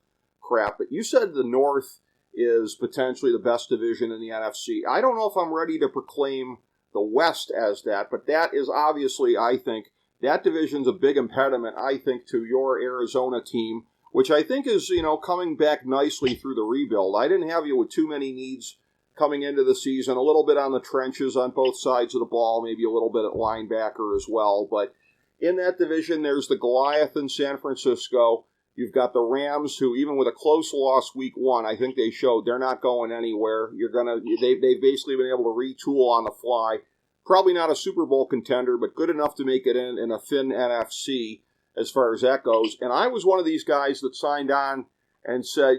A: crap. But you said the North is potentially the best division in the NFC. I don't know if I'm ready to proclaim the West as that, but that is obviously, I think, that division's a big impediment, I think, to your Arizona team, which I think is, coming back nicely through the rebuild. I didn't have you with too many needs coming into the season, a little bit on the trenches on both sides of the ball, maybe a little bit at linebacker as well. But in that division, there's the Goliath in San Francisco. You've got the Rams, who, even with a close loss week one, I think they showed they're not going anywhere. They've basically been able to retool on the fly. Probably not a Super Bowl contender, but good enough to make it in a thin NFC as far as that goes. And I was one of these guys that signed on and said,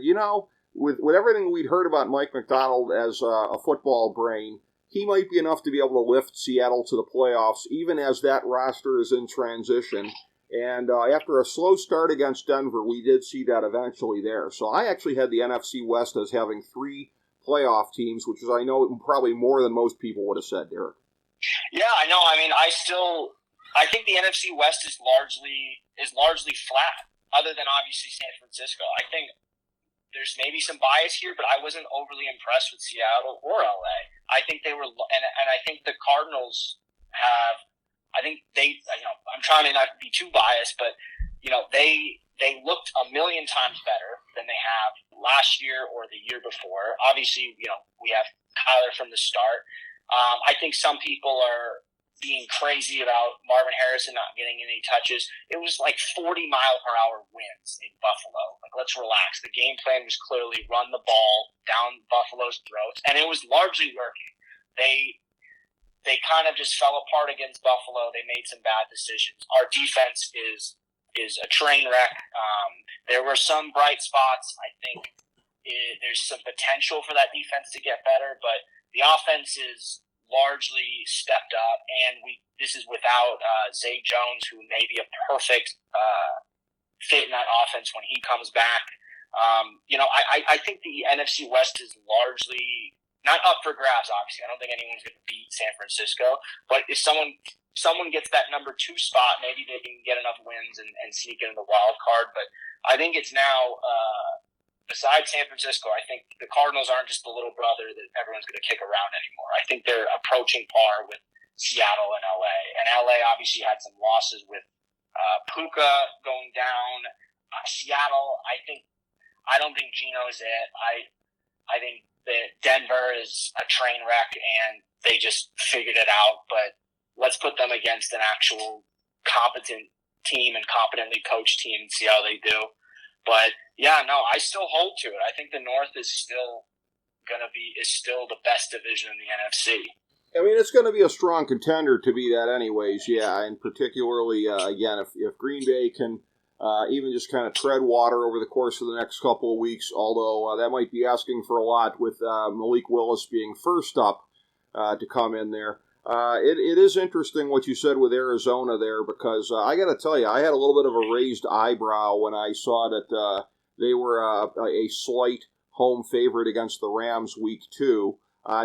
A: with everything we'd heard about Mike Macdonald as a football brain, he might be enough to be able to lift Seattle to the playoffs, even as that roster is in transition. And after a slow start against Denver, we did see that eventually there. So I actually had the NFC West as having 3 playoff teams, which is, I know, probably more than most people would have said, Derek.
D: Yeah, I know. I mean, I think the NFC West is largely flat, other than obviously San Francisco. I think there's maybe some bias here, but I wasn't overly impressed with Seattle or LA. I think they were, and I think the Cardinals have. I think I'm trying to not be too biased, but they looked a million times better than they have last year or the year before. Obviously, we have Kyler from the start. I think some people are being crazy about Marvin Harrison not getting any touches. It was like 40-mile-per-hour winds in Buffalo. Like, let's relax. The game plan was clearly run the ball down Buffalo's throats, and it was largely working. They kind of just fell apart against Buffalo. They made some bad decisions. Our defense is a train wreck. There were some bright spots. I think there's some potential for that defense to get better, but the offense is largely stepped up, and this is without Zay Jones, who may be a perfect fit in that offense when he comes back. I think the NFC West is largely not up for grabs, obviously. I don't think anyone's going to beat San Francisco, but if someone gets that number 2 spot, maybe they can get enough wins and sneak into the wild card. But I think it's now, besides San Francisco, I think the Cardinals aren't just the little brother that everyone's going to kick around anymore. I think they're approaching par with Seattle and LA. And LA obviously had some losses with Puka going down. Seattle, I don't think Geno's it. I think that Denver is a train wreck and they just figured it out. But let's put them against an actual competent team and competently coached team and see how they do. But yeah, no, I still hold to it. I think the North is still the best division in the NFC.
A: I mean, it's going to be a strong contender to be that anyways, yeah, and particularly, again, if Green Bay can even just kind of tread water over the course of the next couple of weeks, although that might be asking for a lot with Malik Willis being first up to come in there. It is interesting what you said with Arizona there, because I got to tell you, I had a little bit of a raised eyebrow when I saw that they were a slight home favorite against the Rams week 2.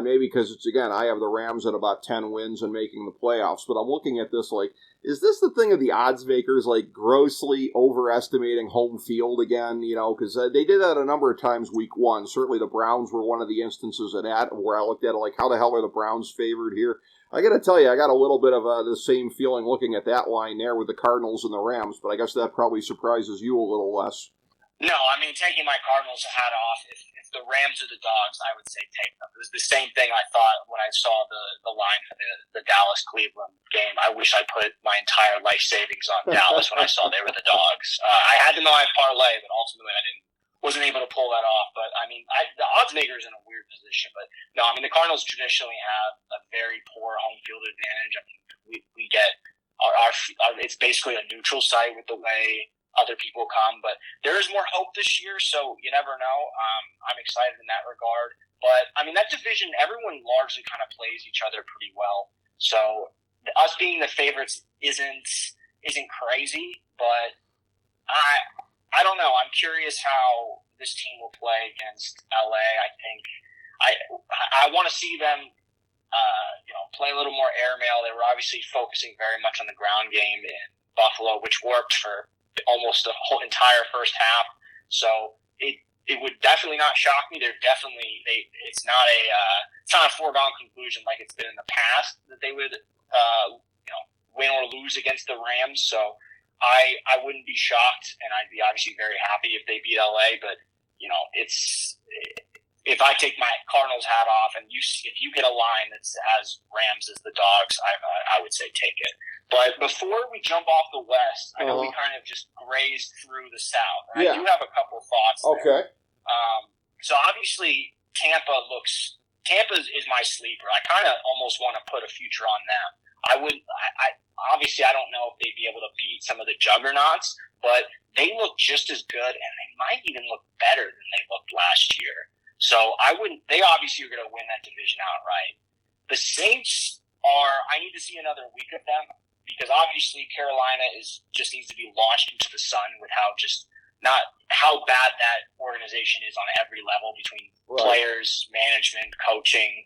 A: Maybe because I have the Rams at about 10 wins and making the playoffs, but I'm looking at this like, is this the thing of the odds makers, like grossly overestimating home field again? Because they did that a number of times week 1. Certainly the Browns were one of the instances of that where I looked at it like, how the hell are the Browns favored here? I got to tell you, I got a little bit of the same feeling looking at that line there with the Cardinals and the Rams, but I guess that probably surprises you a little less.
D: No, I mean, taking my Cardinals hat off, if the Rams are the dogs, I would say take them. It was the same thing I thought when I saw the line for the Dallas-Cleveland game. I wish I put my entire life savings on Dallas when I saw they were the dogs. I had them on my parlay, but ultimately I didn't wasn't able to pull that off. But I mean, the odds maker is in a weird position. But no, I mean, the Cardinals traditionally have a very poor home field advantage. I mean, we get our it's basically a neutral site with the way other people come. But there is more hope this year, so you never know. I'm excited in that regard. But I mean, that division, everyone largely kind of plays each other pretty well. So us being the favorites isn't crazy, but I don't know. I'm curious how this team will play against LA. I think I want to see them, play a little more airmail. They were obviously focusing very much on the ground game in Buffalo, which worked for almost the whole entire first half. So it would definitely not shock me. It's not a foregone conclusion like it's been in the past that they would, win or lose against the Rams. So I wouldn't be shocked, and I'd be obviously very happy if they beat LA. But if I take my Cardinals hat off and if you get a line that has Rams as the dogs, I would say take it. But before we jump off the West, I know we kind of just grazed through the South. I do have a couple of thoughts there.
A: Okay.
D: So obviously Tampa is my sleeper. I kind of almost want to put a future on them. Obviously I don't know if they'd be able to beat some of the juggernauts, but they look just as good, and they might even look better than they looked last year. So they obviously are going to win that division outright. The Saints I need to see another week of them, because obviously Carolina just needs to be launched into the sun with how bad that organization is on every level between players, management, coaching,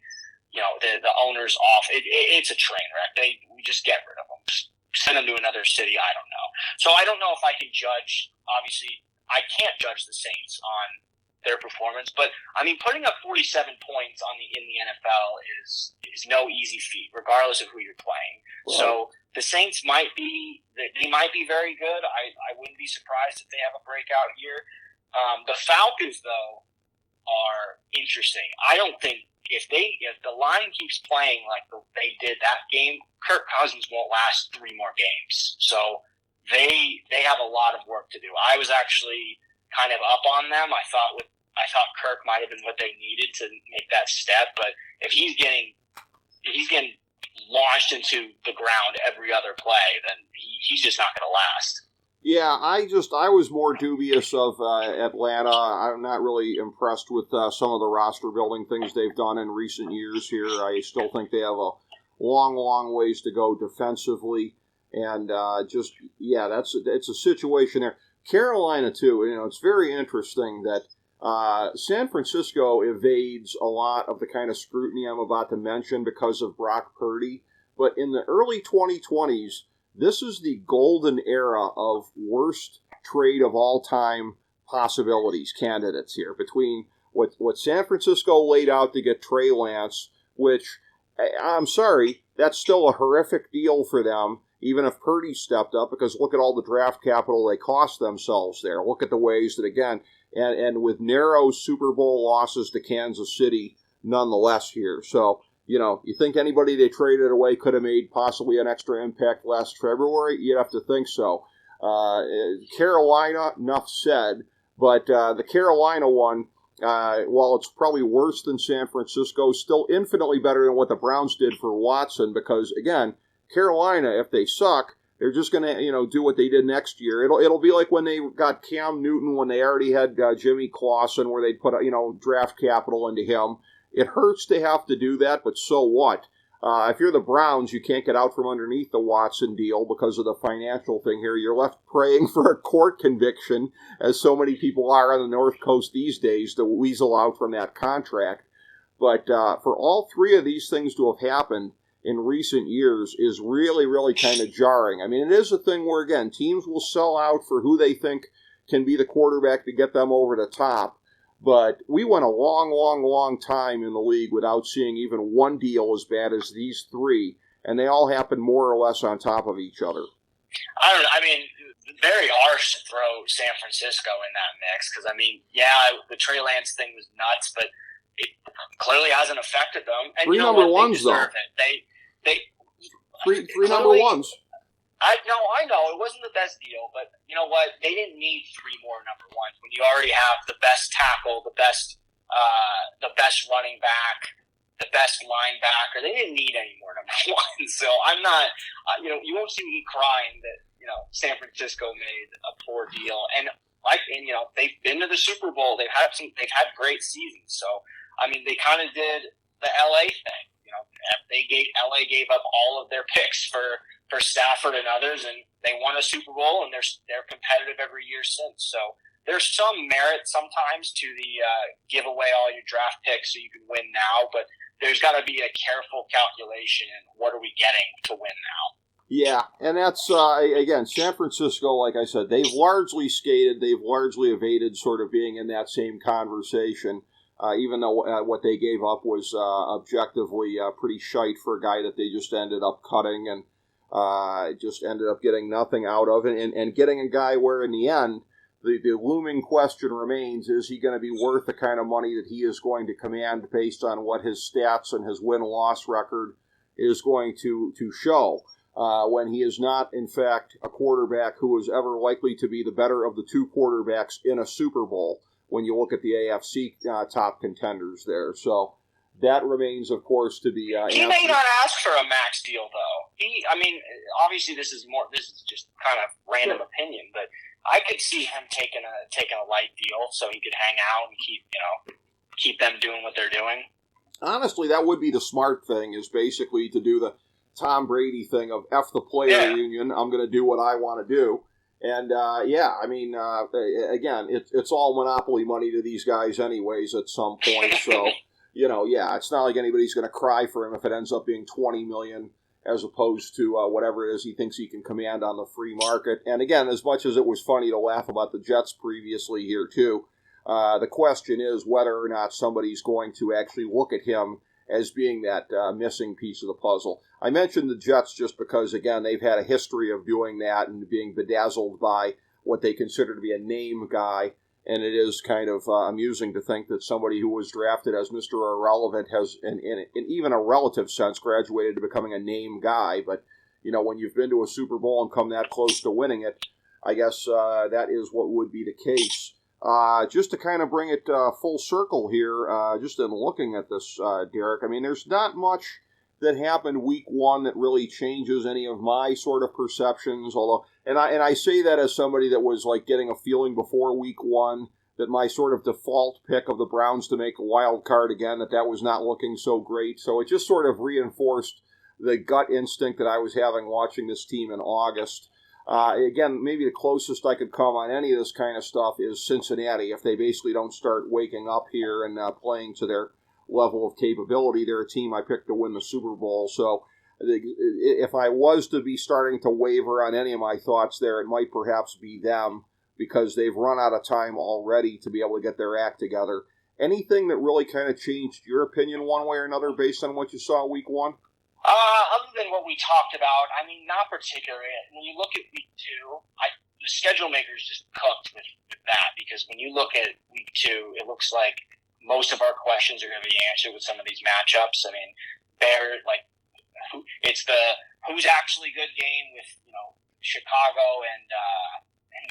D: the owners off. It's a train wreck. We just get rid of them. Send them to another city. I don't know. So I don't know if I can judge. Obviously, I can't judge the Saints on their performance, but I mean, putting up 47 points in the NFL is no easy feat, regardless of who you're playing. Right. So the Saints might be very good. I wouldn't be surprised if they have a breakout year. The Falcons, though, are interesting. I don't think if the line keeps playing like they did that game, Kirk Cousins won't last 3 more games. So they have a lot of work to do. I was actually kind of up on them. I thought Kirk might have been what they needed to make that step, but if he's getting launched into the ground every other play, then he's just not going to last.
A: Yeah, I was more dubious of Atlanta. I'm not really impressed with some of the roster building things they've done in recent years here. I still think they have a long ways to go defensively, and it's a situation there. Carolina too. It's very interesting that San Francisco evades a lot of the kind of scrutiny I'm about to mention because of Brock Purdy, but in the early 2020s. This is the golden era of worst trade of all time candidates here, between what San Francisco laid out to get Trey Lance, which, I'm sorry, that's still a horrific deal for them, even if Purdy stepped up, because look at all the draft capital they cost themselves there. Look at the ways that, again, and with narrow Super Bowl losses to Kansas City nonetheless here. So, you think anybody they traded away could have made possibly an extra impact last February? You'd have to think so. Carolina, enough said, but the Carolina one, while it's probably worse than San Francisco, still infinitely better than what the Browns did for Watson, because, again, Carolina, if they suck, they're just going to, do what they did next year. It'll be like when they got Cam Newton, when they already had Jimmy Clausen, where they'd put, draft capital into him. It hurts to have to do that, but so what? If you're the Browns, you can't get out from underneath the Watson deal because of the financial thing here. You're left praying for a court conviction, as so many people are on the North Coast these days, to weasel out from that contract. But for all 3 of these things to have happened in recent years is really, really kind of jarring. I mean, it is a thing where, again, teams will sell out for who they think can be the quarterback to get them over the top. But we went a long time in the league without seeing even one deal as bad as these 3, and they all happened more or less on top of each other.
D: I don't know. I mean, very harsh to throw San Francisco in that mix, because, the Trey Lance thing was nuts, but it clearly hasn't affected them. And
A: 3 number ones, though.
D: They
A: three number ones.
D: I know it wasn't the best deal, but you know what? They didn't need 3 more number ones when you already have the best tackle, the best running back, the best linebacker. They didn't need any more number ones. So I'm not, you won't see me crying that San Francisco made a poor deal. And they've been to the Super Bowl. They've had great seasons. So I mean, they kind of did the LA thing. LA gave up all of their picks for Stafford and others, and they won a Super Bowl, and they're competitive every year since. So there's some merit sometimes to the give away all your draft picks so you can win now, but there's got to be a careful calculation. What are we getting to win now?
A: Yeah, and that's, again, San Francisco, like I said, they've largely skated, they've largely evaded sort of being in that same conversation. Even though what they gave up was objectively pretty shite for a guy that they just ended up cutting and just ended up getting nothing out of it, and getting a guy where in the end, the looming question remains, is he going to be worth the kind of money that he is going to command based on what his stats and his win-loss record is going to show, when he is not, in fact, a quarterback who is ever likely to be the better of the 2 quarterbacks in a Super Bowl, when you look at the AFC top contenders there. So that remains, of course, to be
D: he may not ask for a max deal, though. Obviously this is just kind of random opinion, but I could see him taking a light deal so he could hang out and keep them doing what they're doing.
A: Honestly, that would be the smart thing, is basically to do the Tom Brady thing of F the player union, I'm going to do what I want to do. And, again, it's all monopoly money to these guys anyways at some point. So, it's not like anybody's going to cry for him if it ends up being $20 million as opposed to whatever it is he thinks he can command on the free market. And, again, as much as it was funny to laugh about the Jets previously here, too, the question is whether or not somebody's going to actually look at him as being that missing piece of the puzzle. I mentioned the Jets just because, again, they've had a history of doing that and being bedazzled by what they consider to be a name guy, and it is kind of amusing to think that somebody who was drafted as Mr. Irrelevant has, in even a relative sense, graduated to becoming a name guy. But, when you've been to a Super Bowl and come that close to winning it, I guess that is what would be the case. Just to kind of bring it full circle here, just in looking at this, Derek, I mean, there's not much that happened week 1 that really changes any of my sort of perceptions, although, and I say that as somebody that was like getting a feeling before week 1 that my sort of default pick of the Browns to make a wild card again, that was not looking so great. So it just sort of reinforced the gut instinct that I was having watching this team in August. Again, maybe the closest I could come on any of this kind of stuff is Cincinnati. If they basically don't start waking up here and playing to their level of capability, they're a team I picked to win the Super Bowl. So if I was to be starting to waver on any of my thoughts there, it might perhaps be them, because they've run out of time already to be able to get their act together. Anything that really kind of changed your opinion one way or another based on what you saw week 1?
D: Other than what we talked about, I mean, not particularly. When you look at week 2, the schedule makers just cooked with that, because when you look at week 2, it looks like most of our questions are going to be answered with some of these matchups. I mean, it's the who's actually good game with Chicago and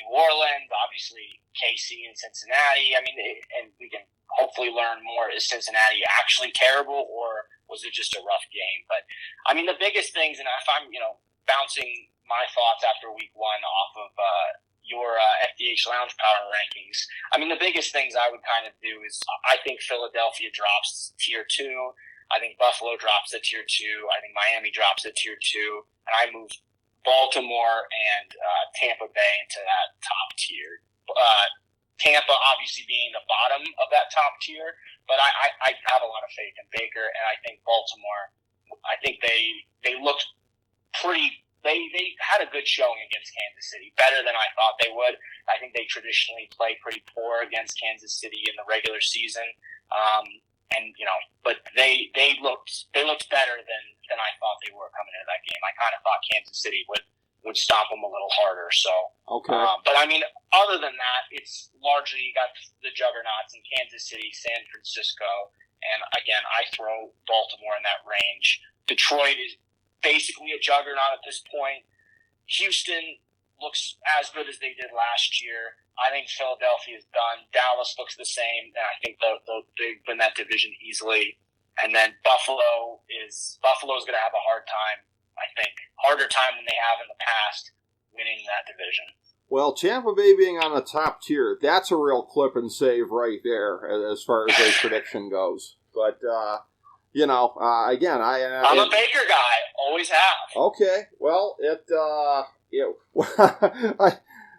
D: New Orleans, obviously KC and Cincinnati. I mean, and we can hopefully learn more. Is Cincinnati actually terrible, or was it just a rough game? But I mean, the biggest things, and if I'm bouncing my thoughts after week 1 off of your FDH Lounge power rankings, I mean, the biggest things I would kind of do is I think Philadelphia drops tier 2. I think Buffalo drops to tier 2. I think Miami drops to tier 2. And I move Baltimore and Tampa Bay into that top tier. Tampa obviously being the bottom of that top tier, but I have a lot of faith in Baker, and I think Baltimore, I think they looked pretty. They had a good showing against Kansas City, better than I thought they would. I think they traditionally play pretty poor against Kansas City in the regular season, but they looked better than I thought they were coming into that game. I kind of thought Kansas City would stop them a little harder. So,
A: okay.
D: But I mean, other than that, it's largely you got the juggernauts in Kansas City, San Francisco, and again, I throw Baltimore in that range. Detroit is basically a juggernaut at this point. Houston looks as good as they did last year. I think Philadelphia is done. Dallas looks the same, and I think they win that division easily. And then Buffalo's going to have a hard time, I think. Harder time than they have in the past winning that division.
A: Well, Tampa Bay being on the top tier, that's a real clip and save right there as far as a prediction goes. But, again,
D: I'm a Baker guy. Always have.
A: Okay. Well,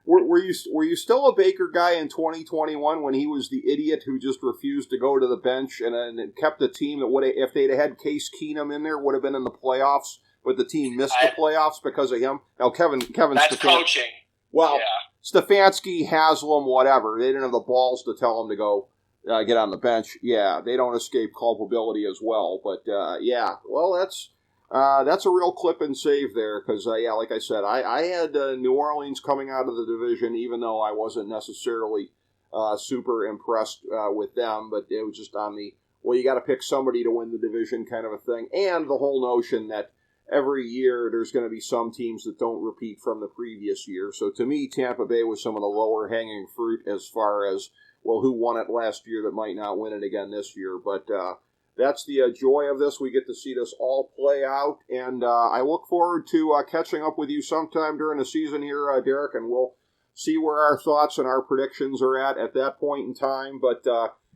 A: were you still a Baker guy in 2021 when he was the idiot who just refused to go to the bench and kept the team that would have, if they'd had Case Keenum in there, would have been in the playoffs, but the team missed the playoffs because of him? Now, Kevin
D: that's coaching.
A: Well, yeah. Stefanski, Haslam, whatever, they didn't have the balls to tell him to go get on the bench. Yeah, they don't escape culpability as well. But, that's a real clip and save there because, like I said, I had New Orleans coming out of the division, even though I wasn't necessarily super impressed with them. But it was just on you got to pick somebody to win the division kind of a thing. And the whole notion that every year there's going to be some teams that don't repeat from the previous year. So to me, Tampa Bay was some of the lower hanging fruit as far as, well, who won it last year that might not win it again this year. But that's the joy of this. We get to see this all play out. And I look forward to catching up with you sometime during the season here, Derek, and we'll see where our thoughts and our predictions are at that point in time. But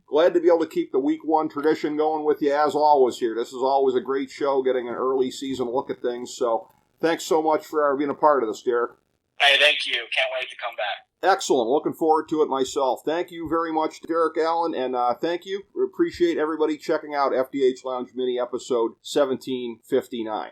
A: glad to be able to keep the Week 1 tradition going with you as always here. This is always a great show, getting an early season look at things. So thanks so much for being a part of this, Derek.
D: Hey, thank you. Can't wait to come back.
A: Excellent. Looking forward to it myself. Thank you very much, Derek Allen, and thank you. We appreciate everybody checking out FDH Lounge Mini Episode 1759.